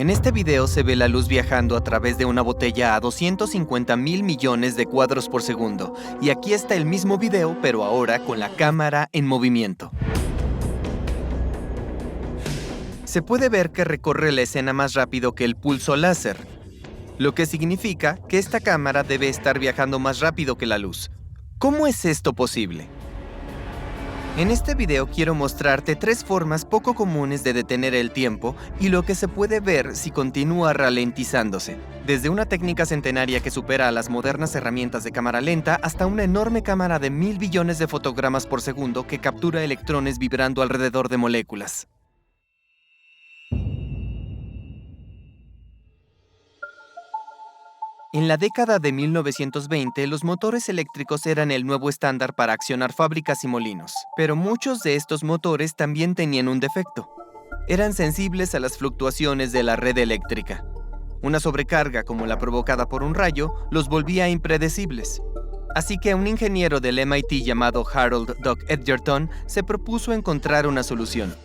En este video se ve la luz viajando a través de una botella a 250,000 millones de cuadros por segundo. Y aquí está el mismo video, pero ahora con la cámara en movimiento. Se puede ver que recorre la escena más rápido que el pulso láser, lo que significa que esta cámara debe estar viajando más rápido que la luz. ¿Cómo es esto posible? En este video quiero mostrarte 3 formas poco comunes de detener el tiempo y lo que se puede ver si continúa ralentizándose. Desde una técnica centenaria que supera a las modernas herramientas de cámara lenta hasta una enorme cámara de 1000 billones de fotogramas por segundo que captura electrones vibrando alrededor de moléculas. En la década de 1920, los motores eléctricos eran el nuevo estándar para accionar fábricas y molinos. Pero muchos de estos motores también tenían un defecto. Eran sensibles a las fluctuaciones de la red eléctrica. Una sobrecarga como la provocada por un rayo los volvía impredecibles. Así que un ingeniero del MIT llamado Harold Doc Edgerton se propuso encontrar una solución.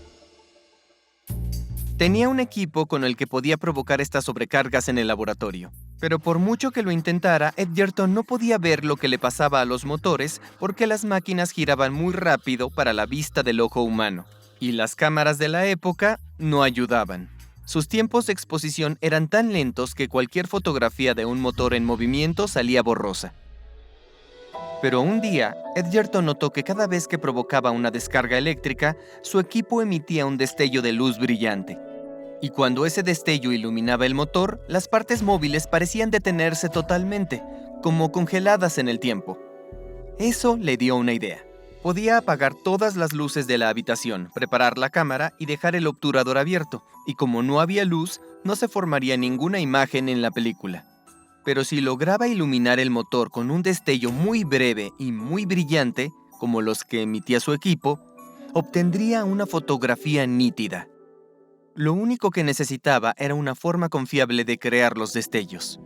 Tenía un equipo con el que podía provocar estas sobrecargas en el laboratorio. Pero por mucho que lo intentara, Edgerton no podía ver lo que le pasaba a los motores porque las máquinas giraban muy rápido para la vista del ojo humano. Y las cámaras de la época no ayudaban. Sus tiempos de exposición eran tan lentos que cualquier fotografía de un motor en movimiento salía borrosa. Pero un día, Edgerton notó que cada vez que provocaba una descarga eléctrica, su equipo emitía un destello de luz brillante. Y cuando ese destello iluminaba el motor, las partes móviles parecían detenerse totalmente, como congeladas en el tiempo. Eso le dio una idea. Podía apagar todas las luces de la habitación, preparar la cámara y dejar el obturador abierto, y como no había luz, no se formaría ninguna imagen en la película. Pero si lograba iluminar el motor con un destello muy breve y muy brillante, como los que emitía su equipo, obtendría una fotografía nítida. Lo único que necesitaba era una forma confiable de crear los destellos.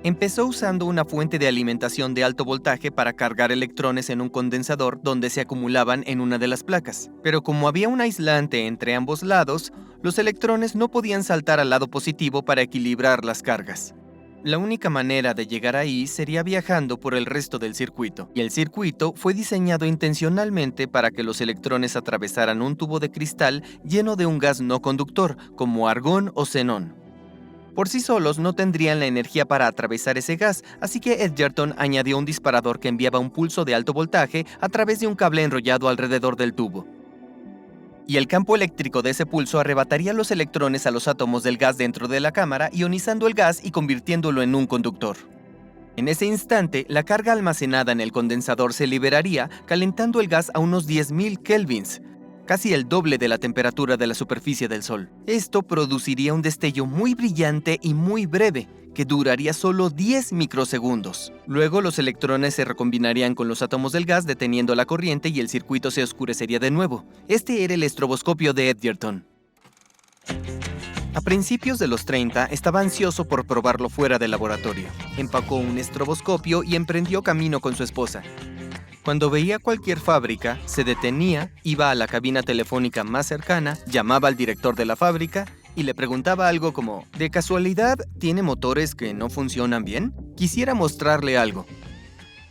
Empezó usando una fuente de alimentación de alto voltaje para cargar electrones en un condensador donde se acumulaban en una de las placas. Pero como había un aislante entre ambos lados, los electrones no podían saltar al lado positivo para equilibrar las cargas. La única manera de llegar ahí sería viajando por el resto del circuito, y el circuito fue diseñado intencionalmente para que los electrones atravesaran un tubo de cristal lleno de un gas no conductor, como argón o xenón. Por sí solos no tendrían la energía para atravesar ese gas, así que Edgerton añadió un disparador que enviaba un pulso de alto voltaje a través de un cable enrollado alrededor del tubo. Y el campo eléctrico de ese pulso arrebataría los electrones a los átomos del gas dentro de la cámara, ionizando el gas y convirtiéndolo en un conductor. En ese instante, la carga almacenada en el condensador se liberaría, calentando el gas a unos 10,000 kelvins, casi el doble de la temperatura de la superficie del Sol. Esto produciría un destello muy brillante y muy breve, que duraría solo 10 microsegundos. Luego los electrones se recombinarían con los átomos del gas deteniendo la corriente y el circuito se oscurecería de nuevo. Este era el estroboscopio de Edgerton. A principios de los 30 estaba ansioso por probarlo fuera del laboratorio. Empacó un estroboscopio y emprendió camino con su esposa. Cuando veía cualquier fábrica, se detenía, iba a la cabina telefónica más cercana, llamaba al director de la fábrica y le preguntaba algo como, ¿de casualidad tiene motores que no funcionan bien? Quisiera mostrarle algo.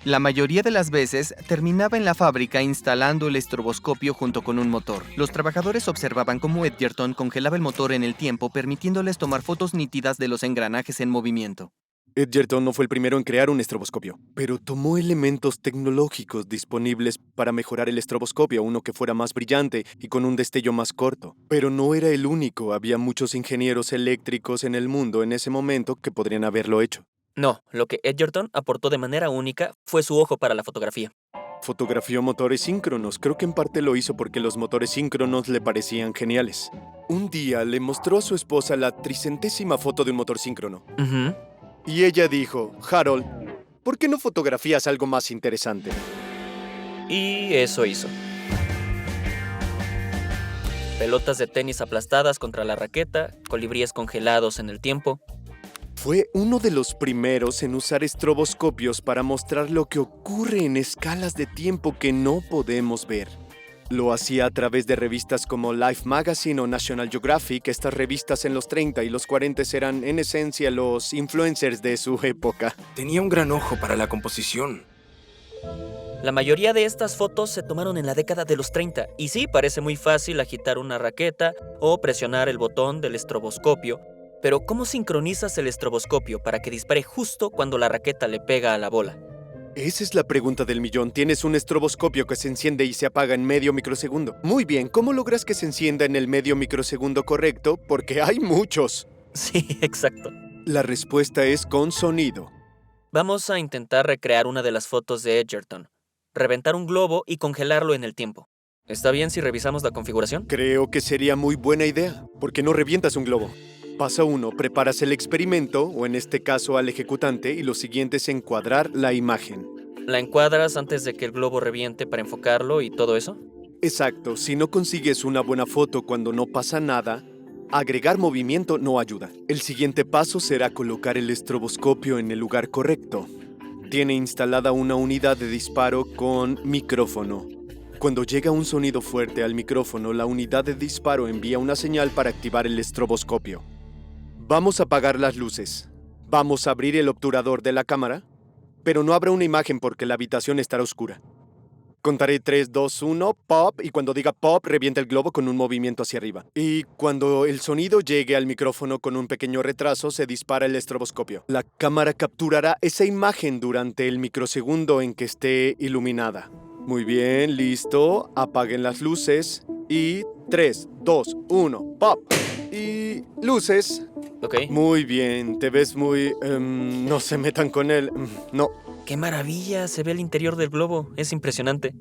La mayoría de las veces terminaba en la fábrica instalando el estroboscopio junto con un motor. Los trabajadores observaban cómo Edgerton congelaba el motor en el tiempo, permitiéndoles tomar fotos nítidas de los engranajes en movimiento. Edgerton no fue el primero en crear un estroboscopio, pero tomó elementos tecnológicos disponibles para mejorar el estroboscopio a uno que fuera más brillante y con un destello más corto. Pero no era el único, había muchos ingenieros eléctricos en el mundo en ese momento que podrían haberlo hecho. No, lo que Edgerton aportó de manera única fue su ojo para la fotografía. Fotografió motores síncronos, creo que en parte lo hizo porque los motores síncronos le parecían geniales. Un día le mostró a su esposa la 300ª foto de un motor síncrono. Y ella dijo, Harold, ¿por qué no fotografías algo más interesante? Y eso hizo. Pelotas de tenis aplastadas contra la raqueta, colibríes congelados en el tiempo. Fue uno de los primeros en usar estroboscopios para mostrar lo que ocurre en escalas de tiempo que no podemos ver. Lo hacía a través de revistas como Life Magazine o National Geographic. Estas revistas en los 30 y los 40 eran, en esencia, los influencers de su época. Tenía un gran ojo para la composición. La mayoría de estas fotos se tomaron en la década de los 30, y sí, parece muy fácil agitar una raqueta o presionar el botón del estroboscopio, pero ¿cómo sincronizas el estroboscopio para que dispare justo cuando la raqueta le pega a la bola? Esa es la pregunta del millón. Tienes un estroboscopio que se enciende y se apaga en medio microsegundo. Muy bien, ¿cómo logras que se encienda en el medio microsegundo correcto? Porque hay muchos. Sí, exacto. La respuesta es con sonido. Vamos a intentar recrear una de las fotos de Edgerton. Reventar un globo y congelarlo en el tiempo. ¿Está bien si revisamos la configuración? Creo que sería muy buena idea. ¿Por qué no revientas un globo? Paso 1. Preparas el experimento, o en este caso al ejecutante, y lo siguiente es encuadrar la imagen. ¿La encuadras antes de que el globo reviente para enfocarlo y todo eso? Exacto. Si no consigues una buena foto cuando no pasa nada, agregar movimiento no ayuda. El siguiente paso será colocar el estroboscopio en el lugar correcto. Tiene instalada una unidad de disparo con micrófono. Cuando llega un sonido fuerte al micrófono, la unidad de disparo envía una señal para activar el estroboscopio. Vamos a apagar las luces. Vamos a abrir el obturador de la cámara, pero no habrá una imagen porque la habitación estará oscura. Contaré 3, 2, 1, pop, y cuando diga pop, revienta el globo con un movimiento hacia arriba. Y cuando el sonido llegue al micrófono con un pequeño retraso, se dispara el estroboscopio. La cámara capturará esa imagen durante el microsegundo en que esté iluminada. Muy bien, listo. Apaguen las luces. Y 3, 2, 1, pop. Y luces. Ok. Muy bien, te ves muy... no se metan con él. No. ¡Qué maravilla! Se ve el interior del globo. Es impresionante.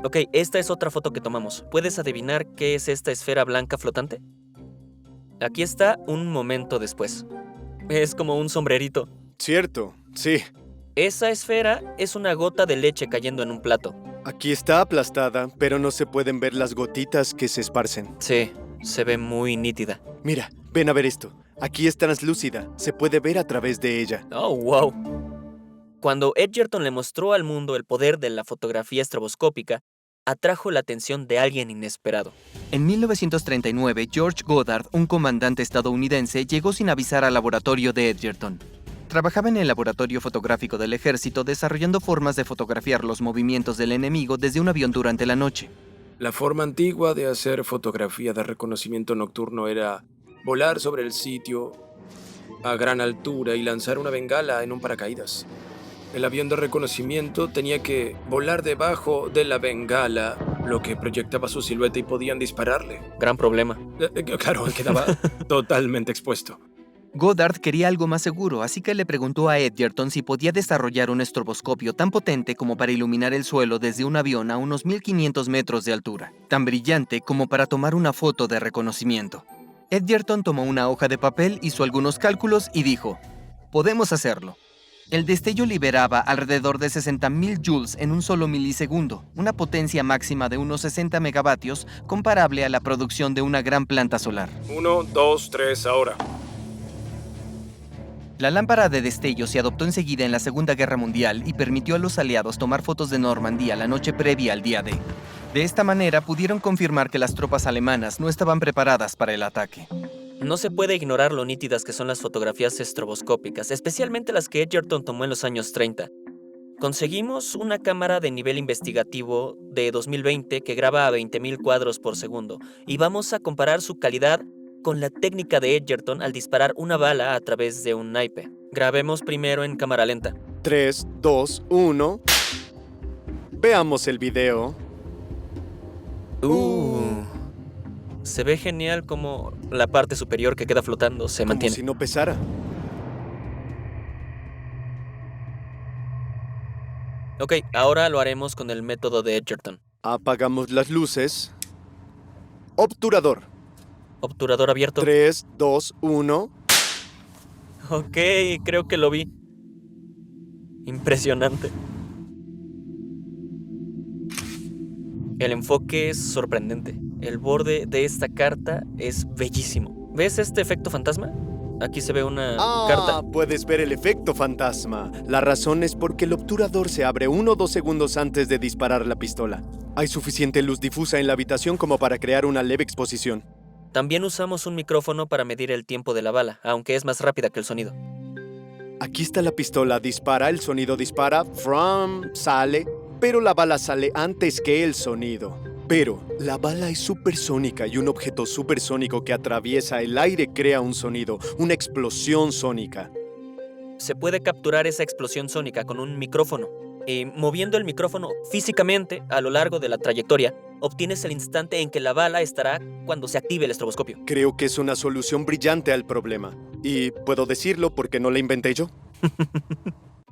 Ok, esta es otra foto que tomamos. ¿Puedes adivinar qué es esta esfera blanca flotante? Aquí está un momento después. Es como un sombrerito. Cierto, sí. Esa esfera es una gota de leche cayendo en un plato. Aquí está aplastada, pero no se pueden ver las gotitas que se esparcen. Sí, se ve muy nítida. Mira, ven a ver esto. Aquí es translúcida. Se puede ver a través de ella. ¡Oh, wow! Cuando Edgerton le mostró al mundo el poder de la fotografía estroboscópica, atrajo la atención de alguien inesperado. En 1939, George Goddard, un comandante estadounidense, llegó sin avisar al laboratorio de Edgerton. Trabajaba en el laboratorio fotográfico del ejército desarrollando formas de fotografiar los movimientos del enemigo desde un avión durante la noche. La forma antigua de hacer fotografía de reconocimiento nocturno era volar sobre el sitio a gran altura y lanzar una bengala en un paracaídas. El avión de reconocimiento tenía que volar debajo de la bengala, lo que proyectaba su silueta y podían dispararle. Gran problema. Claro, quedaba totalmente expuesto. Goddard quería algo más seguro, así que le preguntó a Edgerton si podía desarrollar un estroboscopio tan potente como para iluminar el suelo desde un avión a unos 1500 metros de altura, tan brillante como para tomar una foto de reconocimiento. Edgerton tomó una hoja de papel, hizo algunos cálculos y dijo: «Podemos hacerlo». El destello liberaba alrededor de 60.000 joules en un solo milisegundo, una potencia máxima de unos 60 megavatios, comparable a la producción de una gran planta solar. 1, 2, 3, ahora. La lámpara de destello se adoptó enseguida en la Segunda Guerra Mundial y permitió a los aliados tomar fotos de Normandía la noche previa al día D. De esta manera pudieron confirmar que las tropas alemanas no estaban preparadas para el ataque. No se puede ignorar lo nítidas que son las fotografías estroboscópicas, especialmente las que Edgerton tomó en los años 30. Conseguimos una cámara de nivel investigativo de 2020 que graba a 20.000 cuadros por segundo y vamos a comparar su calidad con la técnica de Edgerton al disparar una bala a través de un naipe. Grabemos primero en cámara lenta. 3, 2, 1. Veamos el video. Se ve genial como la parte superior que queda flotando se Como mantiene. si no pesara. Ok, ahora lo haremos con el método de Edgerton. Apagamos las luces. Obturador. Obturador abierto. 3, 2, 1. Ok, creo que lo vi. Impresionante. El enfoque es sorprendente. El borde de esta carta es bellísimo. ¿Ves este efecto fantasma? Aquí se ve una carta. Puedes ver el efecto fantasma. La razón es porque el obturador se abre 1 o 2 segundos antes de disparar la pistola. Hay suficiente luz difusa en la habitación como para crear una leve exposición. También usamos un micrófono para medir el tiempo de la bala, aunque es más rápida que el sonido. Aquí está la pistola, dispara, el sonido dispara, sale, pero la bala sale antes que el sonido. Pero la bala es supersónica y un objeto supersónico que atraviesa el aire crea un sonido, una explosión sónica. Se puede capturar esa explosión sónica con un micrófono. Y moviendo el micrófono físicamente a lo largo de la trayectoria, obtienes el instante en que la bala estará cuando se active el estroboscopio. Creo que es una solución brillante al problema. Y puedo decirlo porque no la inventé yo.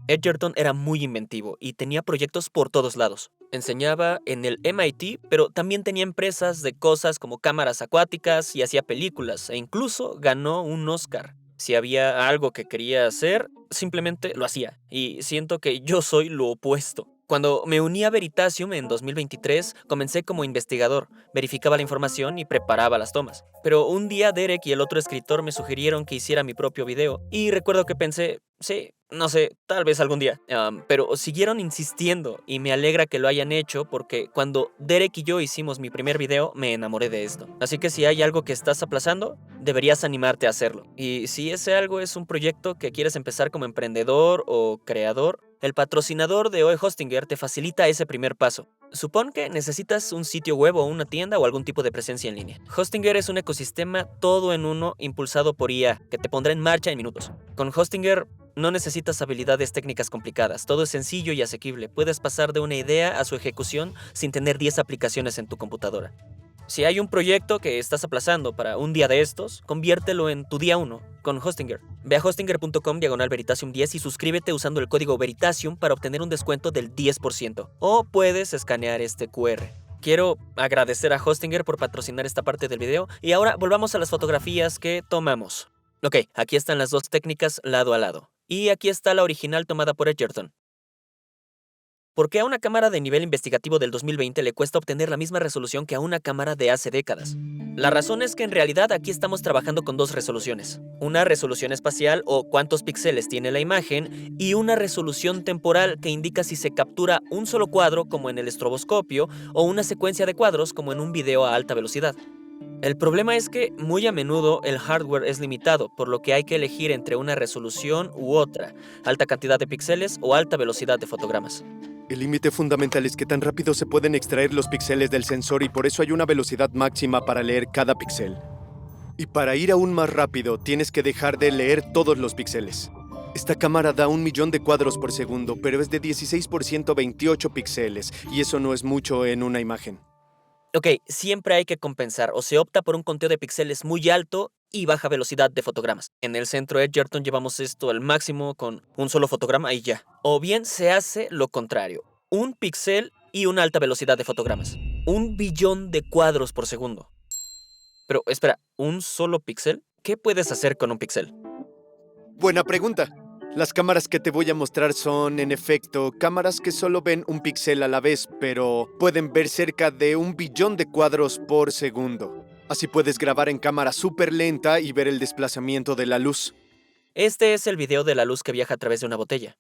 Edgerton era muy inventivo y tenía proyectos por todos lados. Enseñaba en el MIT, pero también tenía empresas de cosas como cámaras acuáticas y hacía películas, e incluso ganó un Oscar. Si había algo que quería hacer, simplemente lo hacía, y siento que yo soy lo opuesto. Cuando me uní a Veritasium en 2023, comencé como investigador, verificaba la información y preparaba las tomas. Pero un día Derek y el otro escritor me sugirieron que hiciera mi propio video, y recuerdo que pensé, sí, no sé, tal vez algún día. Pero siguieron insistiendo y me alegra que lo hayan hecho porque cuando Derek y yo hicimos mi primer video me enamoré de esto. Así que si hay algo que estás aplazando, deberías animarte a hacerlo. Y si ese algo es un proyecto que quieres empezar como emprendedor o creador, el patrocinador de OE Hostinger te facilita ese primer paso. Supón que necesitas un sitio web o una tienda o algún tipo de presencia en línea. Hostinger es un ecosistema todo en uno impulsado por IA que te pondrá en marcha en minutos. Con Hostinger no necesitas habilidades técnicas complicadas, todo es sencillo y asequible. Puedes pasar de una idea a su ejecución sin tener 10 aplicaciones en tu computadora. Si hay un proyecto que estás aplazando para un día de estos, conviértelo en tu día 1 con Hostinger. Ve a hostinger.com/Veritasium10 y suscríbete usando el código Veritasium para obtener un descuento del 10%. O puedes escanear este QR. Quiero agradecer a Hostinger por patrocinar esta parte del video y ahora volvamos a las fotografías que tomamos. Ok, aquí están las dos técnicas lado a lado. Y aquí está la original tomada por Edgerton. ¿Por qué a una cámara de nivel investigativo del 2020 le cuesta obtener la misma resolución que a una cámara de hace décadas? La razón es que en realidad aquí estamos trabajando con dos resoluciones. Una resolución espacial o cuántos píxeles tiene la imagen y una resolución temporal que indica si se captura un solo cuadro como en el estroboscopio o una secuencia de cuadros como en un video a alta velocidad. El problema es que muy a menudo el hardware es limitado, por lo que hay que elegir entre una resolución u otra, alta cantidad de píxeles o alta velocidad de fotogramas. El límite fundamental es que tan rápido se pueden extraer los píxeles del sensor y por eso hay una velocidad máxima para leer cada píxel. Y para ir aún más rápido, tienes que dejar de leer todos los píxeles. Esta cámara da 1.000.000 de cuadros por segundo, pero es de 16 por 128 píxeles, y eso no es mucho en una imagen. Ok, siempre hay que compensar, o se opta por un conteo de píxeles muy alto y baja velocidad de fotogramas. En el centro Edgerton llevamos esto al máximo con un solo fotograma y ya. O bien se hace lo contrario, un píxel y una alta velocidad de fotogramas. 1.000.000.000 de cuadros por segundo. Pero espera, ¿un solo píxel? ¿Qué puedes hacer con un píxel? Buena pregunta. Las cámaras que te voy a mostrar son, en efecto, cámaras que solo ven un píxel a la vez, pero pueden ver cerca de 1.000.000.000 de cuadros por segundo. Así puedes grabar en cámara súper lenta y ver el desplazamiento de la luz. Este es el video de la luz que viaja a través de una botella.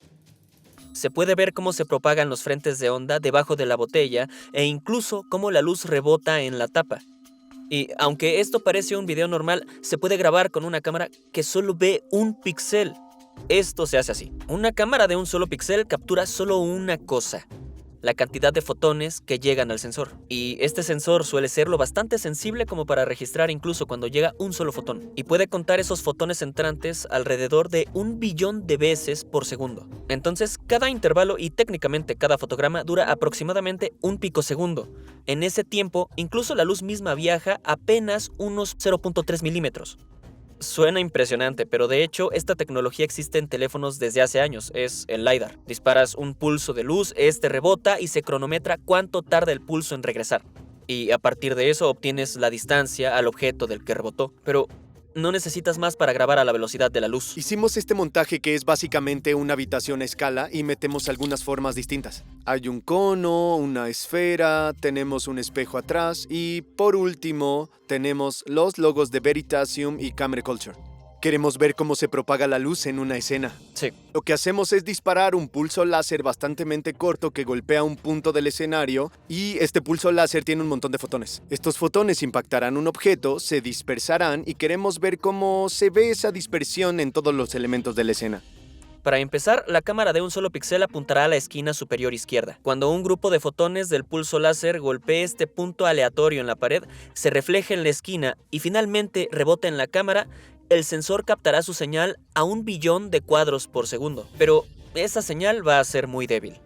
Se puede ver cómo se propagan los frentes de onda debajo de la botella e incluso cómo la luz rebota en la tapa. Y aunque esto parece un video normal, se puede grabar con una cámara que solo ve un píxel. Esto se hace así. Una cámara de un solo píxel captura solo una cosa: la cantidad de fotones que llegan al sensor. Y este sensor suele ser lo bastante sensible como para registrar incluso cuando llega un solo fotón. Y puede contar esos fotones entrantes alrededor de 1.000.000.000 de veces por segundo. Entonces, cada intervalo y técnicamente cada fotograma dura aproximadamente un picosegundo. En ese tiempo, incluso la luz misma viaja apenas unos 0.3 milímetros. Suena impresionante, pero de hecho esta tecnología existe en teléfonos desde hace años, es el LiDAR. Disparas un pulso de luz, este rebota y se cronometra cuánto tarda el pulso en regresar. Y a partir de eso obtienes la distancia al objeto del que rebotó. Pero no necesitas más para grabar a la velocidad de la luz. Hicimos este montaje que es básicamente una habitación a escala y metemos algunas formas distintas. Hay un cono, una esfera, tenemos un espejo atrás y, por último, tenemos los logos de Veritasium y Camera Culture. Queremos ver cómo se propaga la luz en una escena. Sí. Lo que hacemos es disparar un pulso láser bastante corto que golpea un punto del escenario y este pulso láser tiene un montón de fotones. Estos fotones impactarán un objeto, se dispersarán y queremos ver cómo se ve esa dispersión en todos los elementos de la escena. Para empezar, la cámara de un solo píxel apuntará a la esquina superior izquierda. Cuando un grupo de fotones del pulso láser golpee este punto aleatorio en la pared, se refleja en la esquina y finalmente rebota en la cámara, el sensor captará su señal a 1 billón de cuadros por segundo. Pero esa señal va a ser muy débil.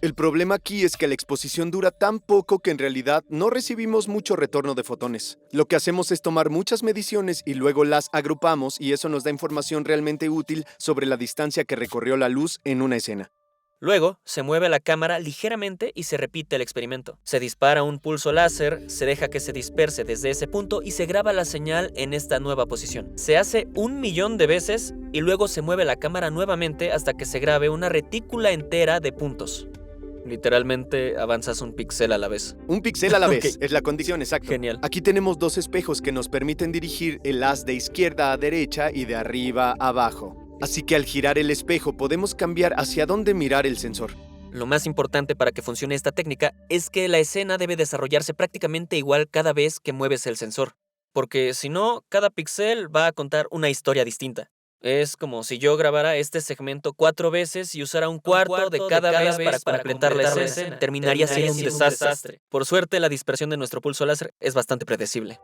El problema aquí es que la exposición dura tan poco que en realidad no recibimos mucho retorno de fotones. Lo que hacemos es tomar muchas mediciones y luego las agrupamos y eso nos da información realmente útil sobre la distancia que recorrió la luz en una escena. Luego, se mueve la cámara ligeramente y se repite el experimento. Se dispara un pulso láser, se deja que se disperse desde ese punto y se graba la señal en esta nueva posición. Se hace 1 millón de veces y luego se mueve la cámara nuevamente hasta que se grabe una retícula entera de puntos. Literalmente avanzas un píxel a la vez. Un píxel a la vez, Ok. es la condición, exacto. Genial. Aquí tenemos 2 espejos que nos permiten dirigir el haz de izquierda a derecha y de arriba a abajo. Así que al girar el espejo podemos cambiar hacia dónde mirar el sensor. Lo más importante para que funcione esta técnica es que la escena debe desarrollarse prácticamente igual cada vez que mueves el sensor. Porque si no, cada píxel va a contar una historia distinta. Es como si yo grabara este segmento 4 veces y usara un cuarto de cada vez para completar la escena. Terminaría siendo un desastre. Por suerte, la dispersión de nuestro pulso láser es bastante predecible.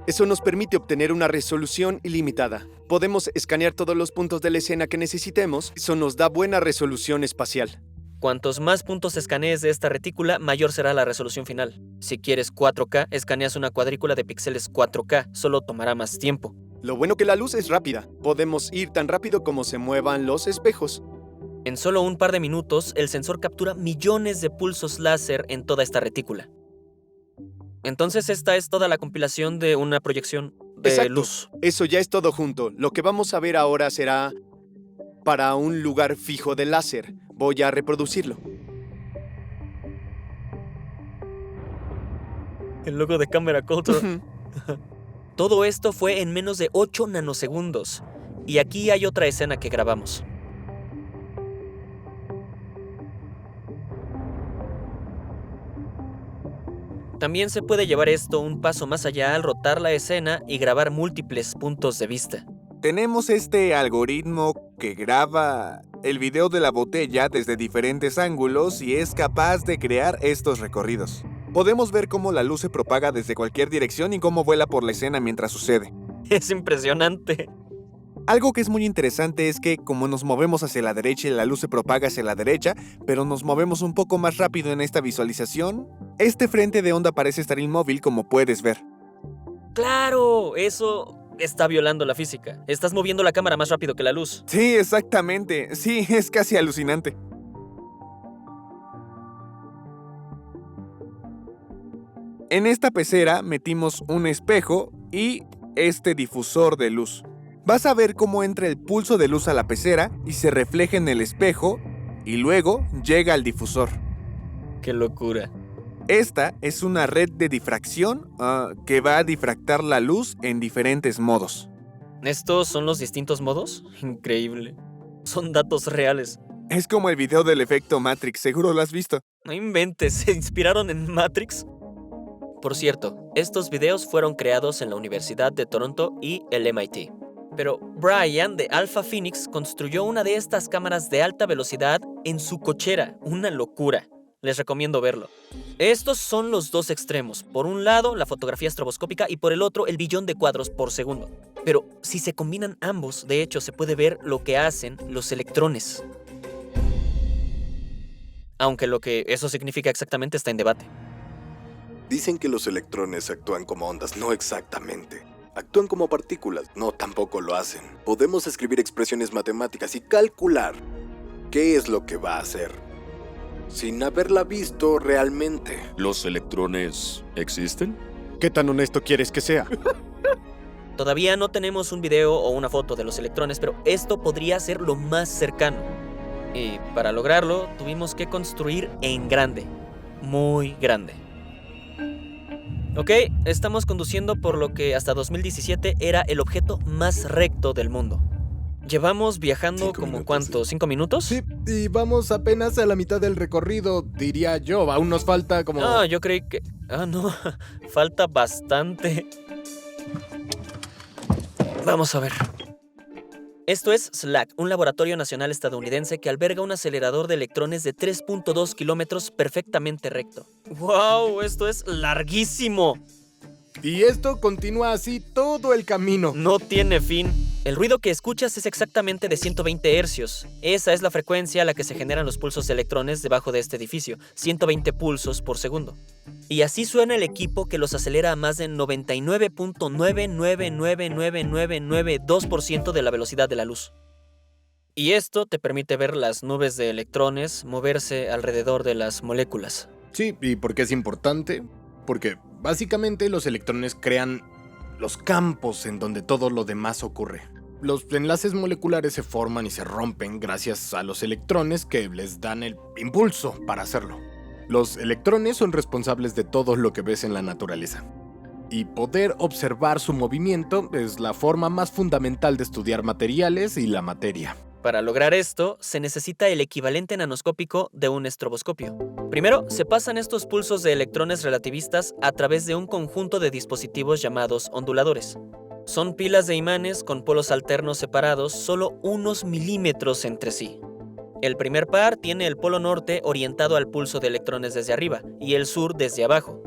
Eso nos permite obtener una resolución ilimitada. Podemos escanear todos los puntos de la escena que necesitemos. Eso nos da buena resolución espacial. Cuantos más puntos escanees de esta retícula, mayor será la resolución final. Si quieres 4K, escaneas una cuadrícula de píxeles 4K. Solo tomará más tiempo. Lo bueno que la luz es rápida. Podemos ir tan rápido como se muevan los espejos. En solo un par de minutos, el sensor captura millones de pulsos láser en toda esta retícula. Entonces esta es toda la compilación de una proyección de Exacto. luz. Eso ya es todo junto. Lo que vamos a ver ahora será para un lugar fijo de láser. Voy a reproducirlo. El logo de Camera Culture. Todo esto fue en menos de 8 nanosegundos. Y aquí hay otra escena que grabamos. También se puede llevar esto un paso más allá al rotar la escena y grabar múltiples puntos de vista. Tenemos este algoritmo que graba el video de la botella desde diferentes ángulos y es capaz de crear estos recorridos. Podemos ver cómo la luz se propaga desde cualquier dirección y cómo vuela por la escena mientras sucede. Es impresionante. Algo que es muy interesante es que como nos movemos hacia la derecha y la luz se propaga hacia la derecha, pero nos movemos un poco más rápido en esta visualización, este frente de onda parece estar inmóvil como puedes ver. ¡Claro! Eso está violando la física. Estás moviendo la cámara más rápido que la luz. Sí, exactamente. Sí, es casi alucinante. En esta pecera metimos un espejo y este difusor de luz. Vas a ver cómo entra el pulso de luz a la pecera y se refleja en el espejo y luego llega al difusor. ¡Qué locura! Esta es una red de difracción que va a difractar la luz en diferentes modos. ¿Estos son los distintos modos? Increíble. Son datos reales. Es como el video del efecto Matrix, seguro lo has visto. No inventes, ¿se inspiraron en Matrix? Por cierto, estos videos fueron creados en la Universidad de Toronto y el MIT. Pero Brian de Alpha Phoenix construyó una de estas cámaras de alta velocidad en su cochera. Una locura. Les recomiendo verlo. Estos son los dos extremos. Por un lado, la fotografía estroboscópica y por el otro, el billón de cuadros por segundo. Pero si se combinan ambos, de hecho, se puede ver lo que hacen los electrones. Aunque lo que eso significa exactamente está en debate. Dicen que los electrones actúan como ondas, no exactamente. Actúan como partículas, no, tampoco lo hacen. Podemos escribir expresiones matemáticas y calcular qué es lo que va a hacer, sin haberla visto realmente. ¿Los electrones existen? ¿Qué tan honesto quieres que sea? Todavía no tenemos un video o una foto de los electrones, pero esto podría ser lo más cercano. Y para lograrlo, tuvimos que construir en grande. Muy grande. Ok, estamos conduciendo por lo que hasta 2017 era el objeto más recto del mundo. Llevamos viajando 5 como minutos, ¿cuánto? ¿5 minutos? Sí, y vamos apenas a la mitad del recorrido, diría yo. Aún nos falta como... Ah, yo creí que... Ah, no, falta bastante. Vamos a ver. Esto es SLAC, un laboratorio nacional estadounidense que alberga un acelerador de electrones de 3.2 kilómetros perfectamente recto. ¡Wow! Esto es larguísimo. Y esto continúa así todo el camino. No tiene fin. El ruido que escuchas es exactamente de 120 hercios. Esa es la frecuencia a la que se generan los pulsos de electrones debajo de este edificio, 120 pulsos por segundo. Y así suena el equipo que los acelera a más de 99.999992% de la velocidad de la luz. Y esto te permite ver las nubes de electrones moverse alrededor de las moléculas. Sí, ¿y por qué es importante? Porque básicamente los electrones crean los campos en donde todo lo demás ocurre. Los enlaces moleculares se forman y se rompen gracias a los electrones que les dan el impulso para hacerlo. Los electrones son responsables de todo lo que ves en la naturaleza. Y poder observar su movimiento es la forma más fundamental de estudiar materiales y la materia. Para lograr esto, se necesita el equivalente nanoscópico de un estroboscopio. Primero, se pasan estos pulsos de electrones relativistas a través de un conjunto de dispositivos llamados onduladores. Son pilas de imanes con polos alternos separados solo unos milímetros entre sí. El primer par tiene el polo norte orientado al pulso de electrones desde arriba y el sur desde abajo.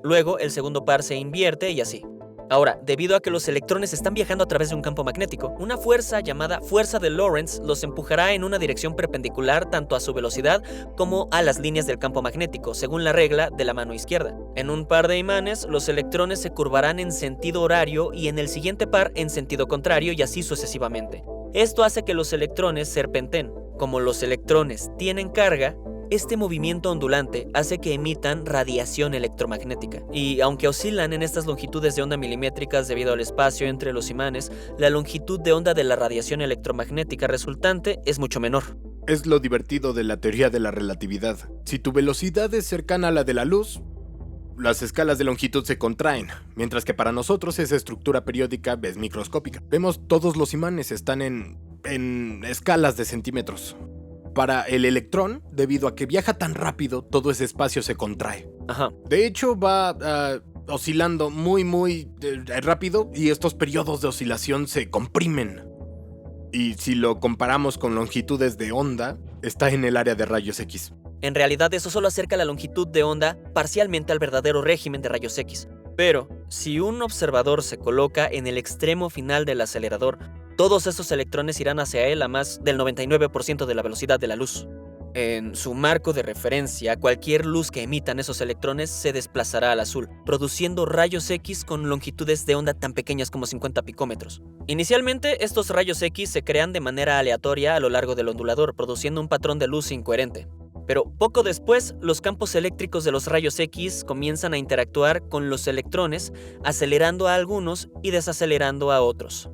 Luego, el segundo par se invierte y así. Ahora, debido a que los electrones están viajando a través de un campo magnético, una fuerza llamada fuerza de Lorentz los empujará en una dirección perpendicular tanto a su velocidad como a las líneas del campo magnético, según la regla de la mano izquierda. En un par de imanes, los electrones se curvarán en sentido horario y en el siguiente par en sentido contrario y así sucesivamente. Esto hace que los electrones serpenten. Como los electrones tienen carga, este movimiento ondulante hace que emitan radiación electromagnética. Y aunque oscilan en estas longitudes de onda milimétricas debido al espacio entre los imanes, la longitud de onda de la radiación electromagnética resultante es mucho menor. Es lo divertido de la teoría de la relatividad. Si tu velocidad es cercana a la de la luz, las escalas de longitud se contraen, mientras que para nosotros esa estructura periódica es microscópica. Vemos todos los imanes están en escalas de centímetros. Para el electrón, debido a que viaja tan rápido, todo ese espacio se contrae. Ajá. De hecho, va oscilando muy rápido y estos periodos de oscilación se comprimen. Y si lo comparamos con longitudes de onda, está en el área de rayos X. En realidad eso solo acerca la longitud de onda parcialmente al verdadero régimen de rayos X. Pero, si un observador se coloca en el extremo final del acelerador, todos esos electrones irán hacia él a más del 99% de la velocidad de la luz. En su marco de referencia, cualquier luz que emitan esos electrones se desplazará al azul, produciendo rayos X con longitudes de onda tan pequeñas como 50 picómetros. Inicialmente, estos rayos X se crean de manera aleatoria a lo largo del ondulador, produciendo un patrón de luz incoherente. Pero poco después, los campos eléctricos de los rayos X comienzan a interactuar con los electrones, acelerando a algunos y desacelerando a otros.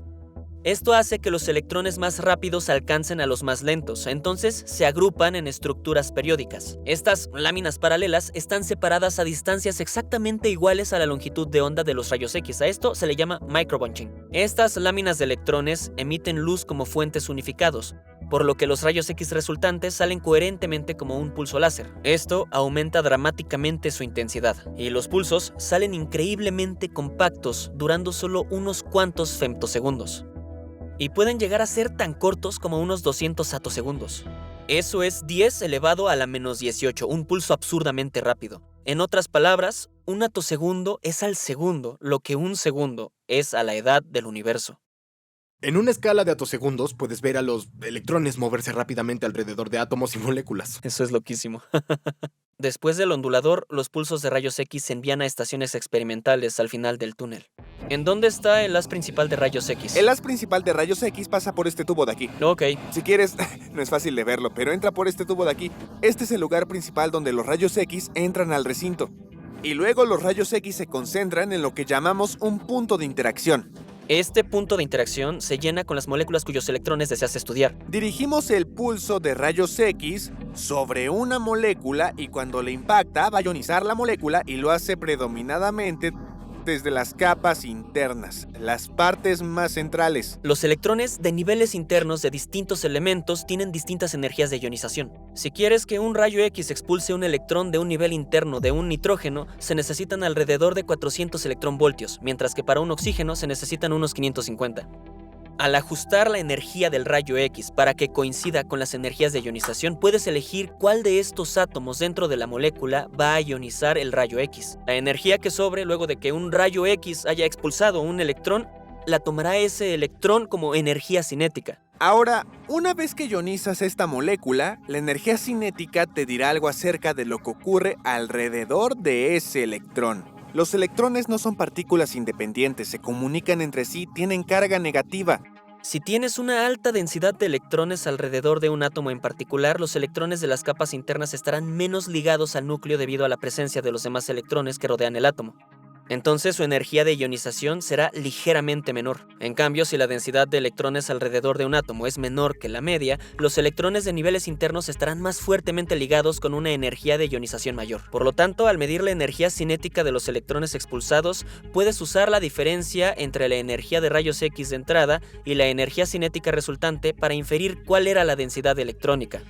Esto hace que los electrones más rápidos alcancen a los más lentos, entonces se agrupan en estructuras periódicas. Estas láminas paralelas están separadas a distancias exactamente iguales a la longitud de onda de los rayos X. A esto se le llama microbunching. Estas láminas de electrones emiten luz como fuentes unificados, por lo que los rayos X resultantes salen coherentemente como un pulso láser. Esto aumenta dramáticamente su intensidad, y los pulsos salen increíblemente compactos, durando solo unos cuantos femtosegundos. Y pueden llegar a ser tan cortos como unos 200 atosegundos. Eso es 10 elevado a la menos 18, un pulso absurdamente rápido. En otras palabras, un atosegundo es al segundo lo que un segundo es a la edad del universo. En una escala de atosegundos puedes ver a los electrones moverse rápidamente alrededor de átomos y moléculas. Eso es loquísimo. Después del ondulador, los pulsos de rayos X se envían a estaciones experimentales al final del túnel. ¿En dónde está el haz principal de rayos X? El haz principal de rayos X pasa por este tubo de aquí. Ok. Si quieres, no es fácil de verlo, pero entra por este tubo de aquí. Este es el lugar principal donde los rayos X entran al recinto. Y luego los rayos X se concentran en lo que llamamos un punto de interacción. Este punto de interacción se llena con las moléculas cuyos electrones deseas estudiar. Dirigimos el pulso de rayos X sobre una molécula y cuando le impacta va a ionizar la molécula y lo hace predominantemente desde las capas internas, las partes más centrales. Los electrones de niveles internos de distintos elementos tienen distintas energías de ionización. Si quieres que un rayo X expulse un electrón de un nivel interno de un nitrógeno, se necesitan alrededor de 400 electronvoltios, mientras que para un oxígeno se necesitan unos 550. Al ajustar la energía del rayo X para que coincida con las energías de ionización, puedes elegir cuál de estos átomos dentro de la molécula va a ionizar el rayo X. La energía que sobre luego de que un rayo X haya expulsado un electrón, la tomará ese electrón como energía cinética. Ahora, una vez que ionizas esta molécula, la energía cinética te dirá algo acerca de lo que ocurre alrededor de ese electrón. Los electrones no son partículas independientes, se comunican entre sí, tienen carga negativa. Si tienes una alta densidad de electrones alrededor de un átomo en particular, los electrones de las capas internas estarán menos ligados al núcleo debido a la presencia de los demás electrones que rodean el átomo. Entonces su energía de ionización será ligeramente menor. En cambio, si la densidad de electrones alrededor de un átomo es menor que la media, los electrones de niveles internos estarán más fuertemente ligados con una energía de ionización mayor. Por lo tanto, al medir la energía cinética de los electrones expulsados, puedes usar la diferencia entre la energía de rayos X de entrada y la energía cinética resultante para inferir cuál era la densidad electrónica.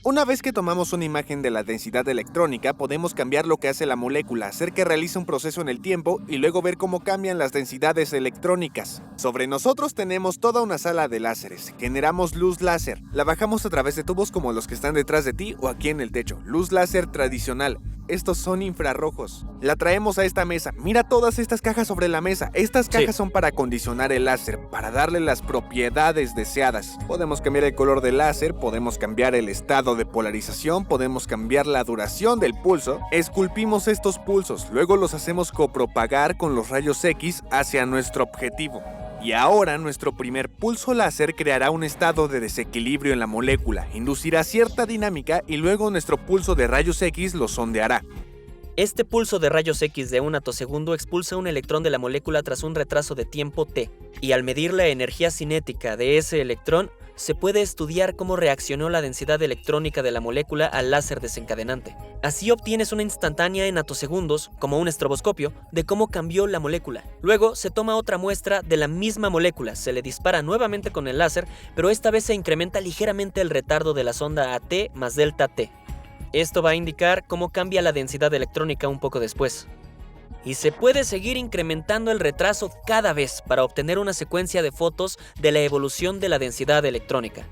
Una vez que tomamos una imagen de la densidad electrónica, podemos cambiar lo que hace la molécula, hacer que realice un proceso en el tiempo y luego ver cómo cambian las densidades electrónicas. Sobre nosotros tenemos toda una sala de láseres. Generamos luz láser. La bajamos a través de tubos como los que están detrás de ti o aquí en el techo. Luz láser tradicional. Estos son infrarrojos. La traemos a esta mesa. Mira todas estas cajas sobre la mesa. Estas cajas son para acondicionar el láser, para darle las propiedades deseadas. Podemos cambiar el color del láser, podemos cambiar el estado de polarización, podemos cambiar la duración del pulso. Esculpimos estos pulsos, luego los hacemos copropagar con los rayos X hacia nuestro objetivo. Y ahora nuestro primer pulso láser creará un estado de desequilibrio en la molécula, inducirá cierta dinámica y luego nuestro pulso de rayos X lo sondeará. Este pulso de rayos X de un atosegundo expulsa un electrón de la molécula tras un retraso de tiempo t, y al medir la energía cinética de ese electrón, se puede estudiar cómo reaccionó la densidad electrónica de la molécula al láser desencadenante. Así obtienes una instantánea en atosegundos, como un estroboscopio, de cómo cambió la molécula. Luego se toma otra muestra de la misma molécula, se le dispara nuevamente con el láser, pero esta vez se incrementa ligeramente el retardo de la sonda AT más delta T. Esto va a indicar cómo cambia la densidad electrónica un poco después. Y se puede seguir incrementando el retraso cada vez para obtener una secuencia de fotos de la evolución de la densidad electrónica.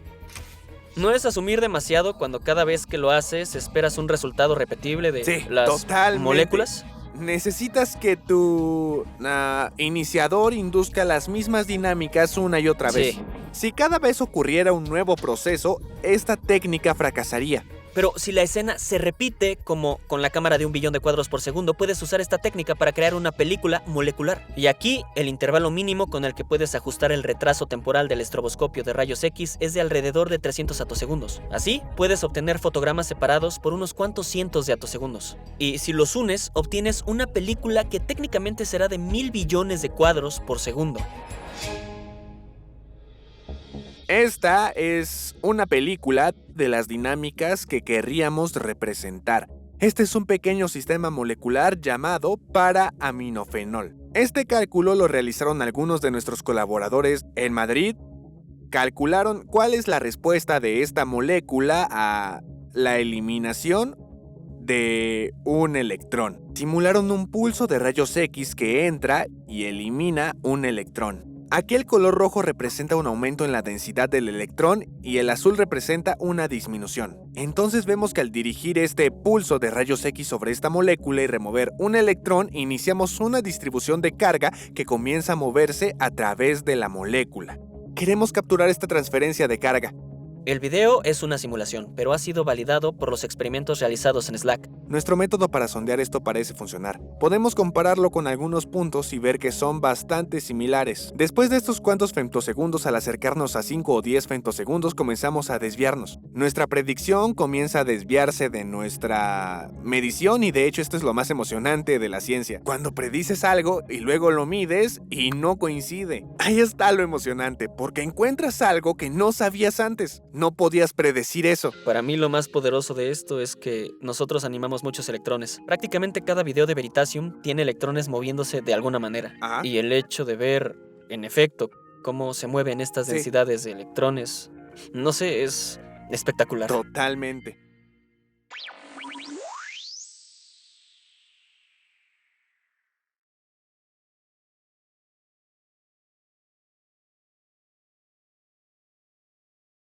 No es asumir demasiado cuando cada vez que lo haces esperas un resultado repetible de las moléculas. Necesitas que tu iniciador induzca las mismas dinámicas una y otra vez. Sí. Si cada vez ocurriera un nuevo proceso, esta técnica fracasaría. Pero si la escena se repite, como con la cámara de 1 billón de cuadros por segundo, puedes usar esta técnica para crear una película molecular. Y aquí, el intervalo mínimo con el que puedes ajustar el retraso temporal del estroboscopio de rayos X es de alrededor de 300 atosegundos. Así, puedes obtener fotogramas separados por unos cuantos cientos de atosegundos. Y si los unes, obtienes una película que técnicamente será de 1000 billones de cuadros por segundo. Esta es una película de las dinámicas que querríamos representar. Este es un pequeño sistema molecular llamado para-aminofenol. Este cálculo lo realizaron algunos de nuestros colaboradores en Madrid. Calcularon cuál es la respuesta de esta molécula a la eliminación de un electrón. Simularon un pulso de rayos X que entra y elimina un electrón. Aquí el color rojo representa un aumento en la densidad del electrón y el azul representa una disminución. Entonces vemos que al dirigir este pulso de rayos X sobre esta molécula y remover un electrón, iniciamos una distribución de carga que comienza a moverse a través de la molécula. Queremos capturar esta transferencia de carga. El video es una simulación, pero ha sido validado por los experimentos realizados en Slack. Nuestro método para sondear esto parece funcionar. Podemos compararlo con algunos puntos y ver que son bastante similares. Después de estos cuantos femtosegundos, al acercarnos a 5 o 10 femtosegundos, comenzamos a desviarnos. Nuestra predicción comienza a desviarse de nuestra medición y de hecho esto es lo más emocionante de la ciencia. Cuando predices algo y luego lo mides y no coincide. Ahí está lo emocionante, porque encuentras algo que no sabías antes. No podías predecir eso. Para mí lo más poderoso de esto es que nosotros animamos muchos electrones. Prácticamente cada video de Veritasium tiene electrones moviéndose de alguna manera. Ajá. Y el hecho de ver, en efecto, cómo se mueven estas Sí. densidades de electrones, no sé, es espectacular. Totalmente.